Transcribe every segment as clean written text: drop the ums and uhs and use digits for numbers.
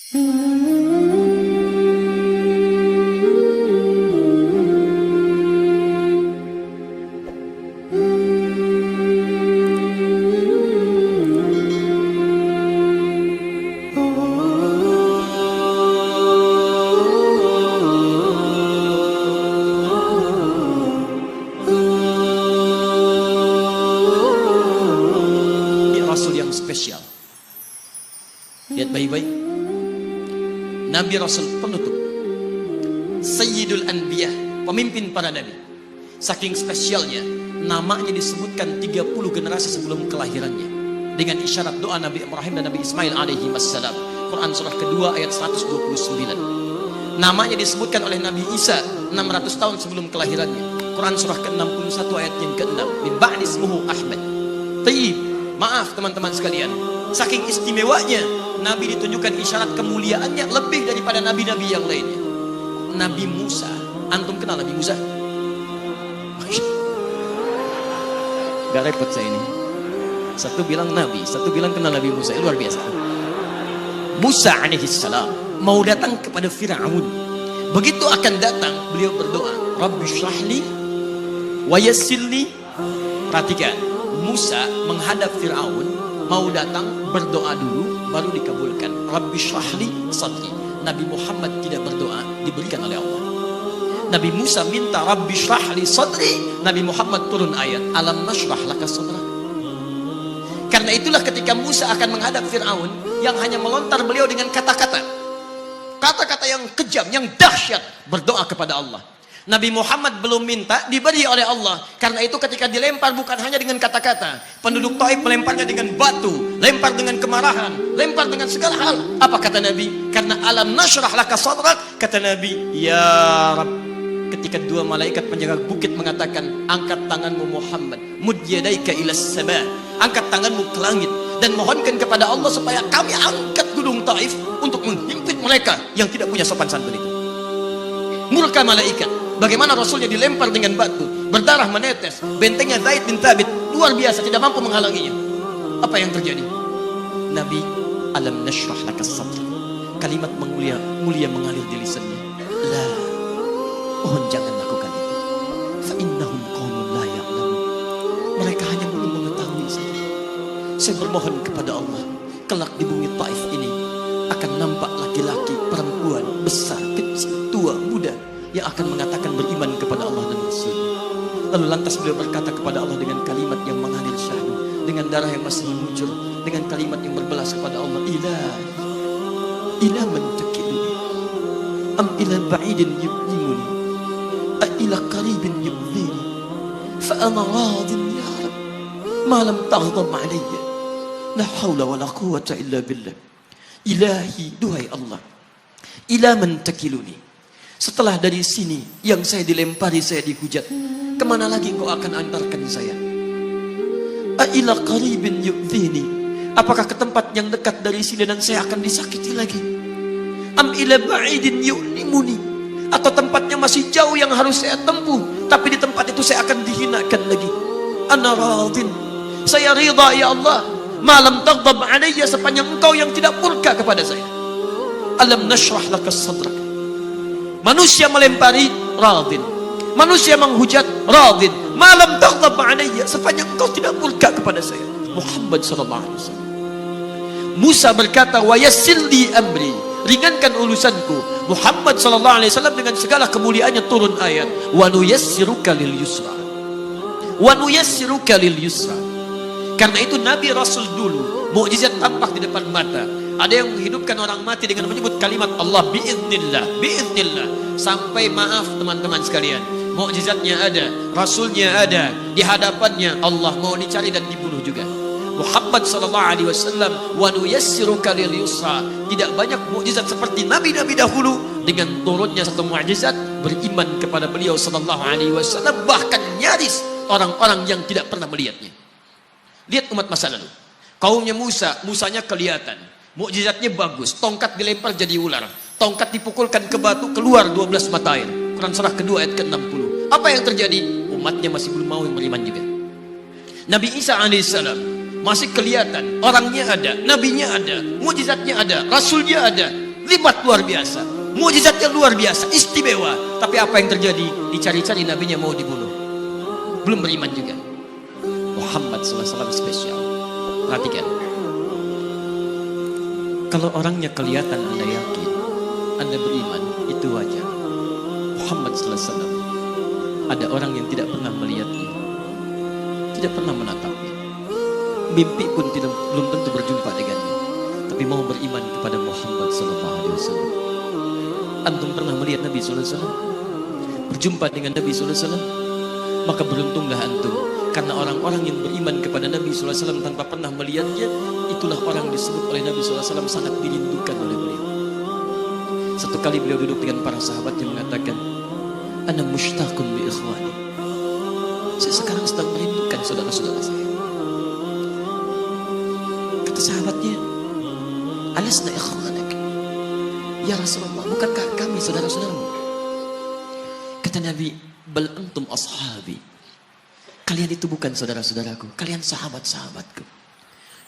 Rasul yang spesial. Lihat baik-baik. Nabi Rasul penutup, Sayyidul Anbiya, pemimpin para nabi. Saking spesialnya, namanya disebutkan 30 generasi sebelum kelahirannya dengan isyarat doa Nabi Ibrahim dan Nabi Ismail alaihi wassalam. Quran surah kedua ayat 129. Namanya disebutkan oleh Nabi Isa 600 tahun sebelum kelahirannya. Quran surah ke-61 ayat yang ke-6. Min ba'di ismuhu Ahmad. Tayyib. Maaf teman-teman sekalian, saking istimewanya Nabi ditunjukkan isyarat kemuliaannya lebih daripada nabi-nabi yang lainnya. Nabi Musa, antum kenal Nabi Musa? Gak repot saya ini. Satu bilang Nabi, satu bilang kenal Nabi Musa. Luar biasa. Musa alaihissalam mau datang kepada Fir'aun. Begitu akan datang, beliau berdoa, Rabbi syrahli wa yassirli. Perhatikan, Musa menghadap Fir'aun, mau datang berdoa dulu baru dikabulkan. Rabbi syrahli sadri. Nabi Muhammad tidak berdoa, diberikan oleh Allah. Nabi Musa minta Rabbi syrahli sadri, Nabi Muhammad turun ayat alam nashrah laka sadrak. Karena itulah ketika Musa akan menghadap Fir'aun, yang hanya melontar beliau dengan kata-kata yang kejam, yang dahsyat, berdoa kepada Allah. Nabi Muhammad belum minta, diberi oleh Allah. Karena itu ketika dilempar bukan hanya dengan kata-kata. Penduduk Taif melemparnya dengan batu, lempar dengan kemarahan, lempar dengan segala hal. Apa kata Nabi? Karena alam nashrah laka sadrak, kata Nabi, ya Rabb. Ketika dua malaikat penjaga bukit mengatakan, angkat tanganmu Muhammad, mud yadaika ilas sama, angkat tanganmu ke langit dan mohonkan kepada Allah supaya kami angkat gunung Taif untuk menghimpit mereka yang tidak punya sopan santun itu. Murka malaikat. Bagaimana Rasulnya dilempar dengan batu, berdarah menetes, bentengnya Zaid bin Thabit luar biasa, tidak mampu menghalanginya. Apa yang terjadi? Nabi, alam nashrah laka sadrak. Kalimat mulia mengalir di lisannya. La, mohon jangan lakukan itu. Fa innahum qaumun la ya'lamun. Mereka hanya belum mengetahui saja. Saya bermohon kepada Allah, kelak di bumi Taif ini akan nampak laki-laki, perempuan, besar, kecil, tua, muda, yang akan mengatakan beriman kepada Allah dan Rasul. Lalu lantas beliau berkata kepada Allah dengan kalimat yang mengalir syahdu, dengan darah yang masih mengucur, dengan kalimat yang berbelas kepada Allah, ila man takiluni am ila ba'idin yublimuni a ila qaribin yubdini fa ana radin ya Rab ma lam taghdab alayya la hawla wa la quwwata illa billah. Ilahi, duhai Allah, ila man takiluni, setelah dari sini yang saya dilempari, saya dihujat, kemana lagi kau akan antarkan saya? A'ila qaribin yu'dhini, apakah ke tempat yang dekat dari sini dan saya akan disakiti lagi? Am ila ba'idin yu'limuni, atau tempatnya masih jauh yang harus saya tempuh, tapi di tempat itu saya akan dihinakan lagi. Ana radin, saya ridha ya Allah, malam taghdab alayya, sepanjang engkau yang tidak murka kepada saya. Alam nashrah laka sadrak. Manusia melempari, radin. Manusia menghujat, radin. Malam taghdab alayya, sepanjang engkau tidak murka kepada saya. Muhammad sallallahu alaihi wasallam. Musa berkata, wa yassir li amri, ringankan urusanku. Muhammad sallallahu alaihi wasallam dengan segala kemuliaannya turun ayat, wa nuyassiruka lil yusra. Wa nuyassiruka lil yusra. Karena itu Nabi Rasul dulu mukjizat tampak di depan mata. Ada yang menghidupkan orang mati dengan menyebut kalimat Allah biiznillah, biiznillah. Sampai maaf teman-teman sekalian, mukjizatnya ada, Rasulnya ada, di hadapannya Allah mau dicari dan dibunuh juga. Muhammad sallallahu alaihi wasallam, wa nuyassiruka lil yusra. Tidak banyak mukjizat seperti nabi-nabi dahulu. Dengan turunnya satu mukjizat, beriman kepada beliau sallallahu alaihi wasallam, bahkan nyaris orang-orang yang tidak pernah melihatnya. Lihat umat masa lalu. Kaumnya Musa, Musanya kelihatan. Mukjizatnya bagus, tongkat dilempar jadi ular, tongkat dipukulkan ke batu keluar 12 mata air. Quran surah kedua ayat ke-60. Apa yang terjadi? Umatnya masih belum mau beriman juga. Nabi Isa alaihissalam masih kelihatan, orangnya ada, nabinya ada, mukjizatnya ada, rasulnya ada. Libat luar biasa, mukjizatnya luar biasa, istimewa. Tapi apa yang terjadi? Dicari-cari nabinya mau dibunuh, belum beriman juga. Muhammad SAW spesial. Perhatikan, kalau orangnya kelihatan Anda yakin, Anda beriman, itu wajar. Muhammad SAW, ada orang yang tidak pernah melihatnya, tidak pernah menatapnya, mimpi pun belum tentu berjumpa dengannya, tapi mau beriman kepada Muhammad SAW. Antum pernah melihat Nabi SAW? Berjumpa dengan Nabi SAW? Maka beruntunglah antum, karena orang-orang yang beriman kepada Nabi SAW tanpa pernah melihatnya, itulah orang disebut oleh Nabi SAW sangat dirindukan oleh beliau. Satu kali beliau duduk dengan para sahabat yang mengatakan, ana mushtaqun bi ikhwani, saya sekarang sedang merindukan saudara-saudara saya. Kata sahabatnya, alasna ikhwanak ya Rasulullah, bukankah kami saudara-saudaramu? Kata Nabi, bal antum ashabi, kalian itu bukan saudara-saudaraku, kalian sahabat-sahabatku.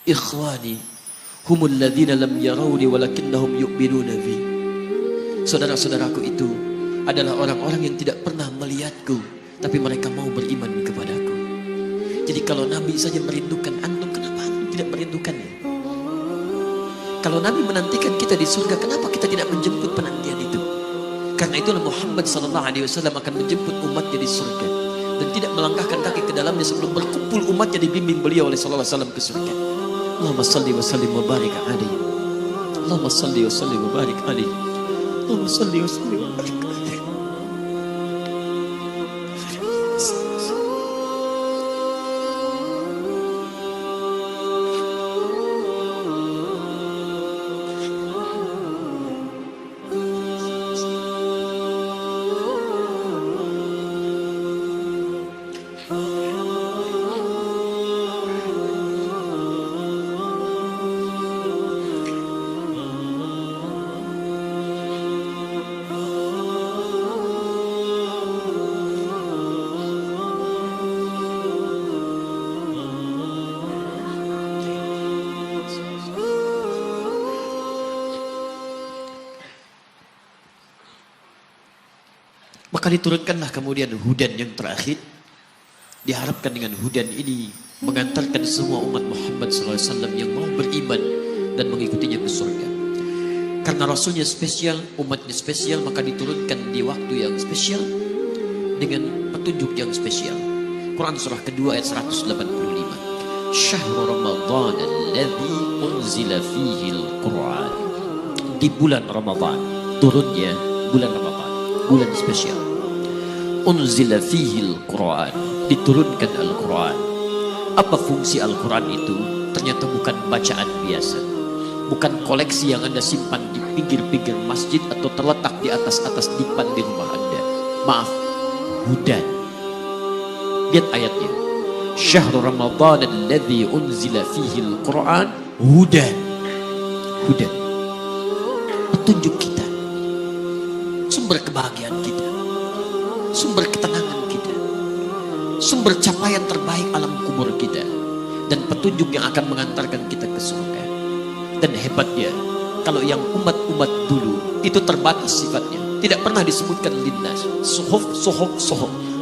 Ikhwani humul ladzina lam yarawni walakinnahum yu'minuna bi, saudara-saudaraku itu adalah orang-orang yang tidak pernah melihatku, tapi mereka mau beriman kepadaku. Jadi kalau Nabi saja merindukan antum, kenapa antum tidak merindukannya? Kalau Nabi menantikan kita di surga, kenapa kita tidak menjemput penantian itu? Karena itulah Muhammad SAW akan menjemput umatnya di surga, dan tidak melangkahkan kaki ke dalamnya sebelum berkumpul umatnya dibimbing beliau oleh SAW ke surga. Allahumma salli wa sallim wa barik alaihi. Allahumma salli wa sallim wa barik alaihi. Allahumma salli wa sallim wa barik alaihi. Maka diturunkanlah kemudian hudan yang terakhir. Diharapkan dengan hudan ini mengantarkan semua umat Muhammad SAW yang mau beriman dan mengikutinya ke surga. Karena Rasulnya spesial, umatnya spesial, maka diturunkan di waktu yang spesial dengan petunjuk yang spesial. Quran surah kedua ayat 185. Syahrul Ramadan alladzi unzila fihi al-Quran. Di bulan Ramadan turunnya bulan Ramadan, bulan spesial. Unzila fihi al-Quran, diturunkan Al-Quran. Apa fungsi Al-Quran itu? Ternyata bukan bacaan biasa, bukan koleksi yang Anda simpan di pinggir-pinggir masjid atau terletak di atas-atas dipan di rumah Anda. Maaf, hudan. Lihat ayatnya. Syahrul Ramadan alladzi unzila fihi al-Quran hudan. Hudan, petunjuk kita, sumber kebahagiaan kita, sumber ketenangan kita, sumber capaian terbaik alam kubur kita, dan petunjuk yang akan mengantarkan kita ke surga. Dan hebatnya, kalau yang umat-umat dulu itu terbatas sifatnya, tidak pernah disebutkan linnas.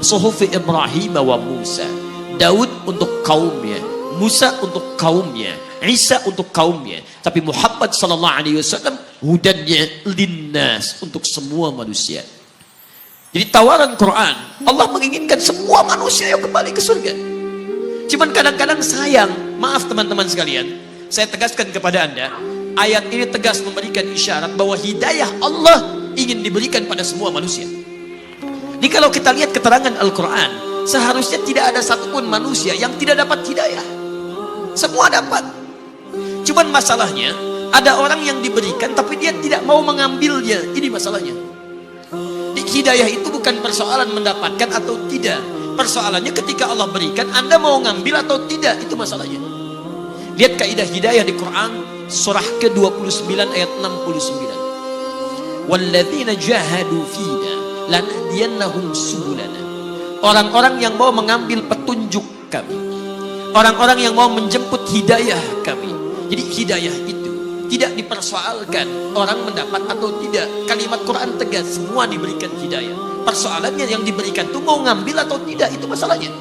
Suhuf Ibrahim wa Musa. Daud untuk kaumnya, Musa untuk kaumnya, Isa untuk kaumnya. Tapi Muhammad SAW hudannya linnas, untuk semua manusia. Jadi tawaran Quran, Allah menginginkan semua manusia yang kembali ke surga. Cuman kadang-kadang sayang, maaf teman-teman sekalian, saya tegaskan kepada Anda, ayat ini tegas memberikan isyarat bahwa hidayah Allah ingin diberikan pada semua manusia. Jadi kalau kita lihat keterangan Al-Quran, seharusnya tidak ada satupun manusia yang tidak dapat hidayah. Semua dapat. Cuman masalahnya, ada orang yang diberikan tapi dia tidak mau mengambilnya. Ini masalahnya. Hidayah itu bukan persoalan mendapatkan atau tidak. Persoalannya ketika Allah berikan, Anda mau ngambil atau tidak, itu masalahnya. Lihat kaidah hidayah di Quran surah ke-29 ayat 69. Walladzina jahadu fina lanahdiyannahum subulana. Orang-orang yang mau mengambil petunjuk kami, orang-orang yang mau menjemput hidayah kami. Jadi hidayah itu Tidak dipersoalkan orang mendapat atau tidak. Kalimat Quran tegas, semua diberikan hidayah. Persoalannya yang diberikan itu mau ngambil atau tidak, itu masalahnya.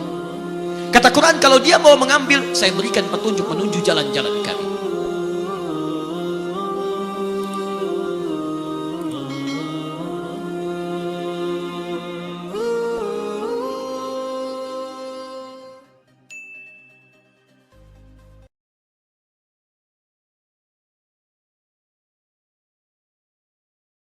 Kata Quran, kalau dia mau mengambil, saya berikan petunjuk menuju jalan-jalan kami.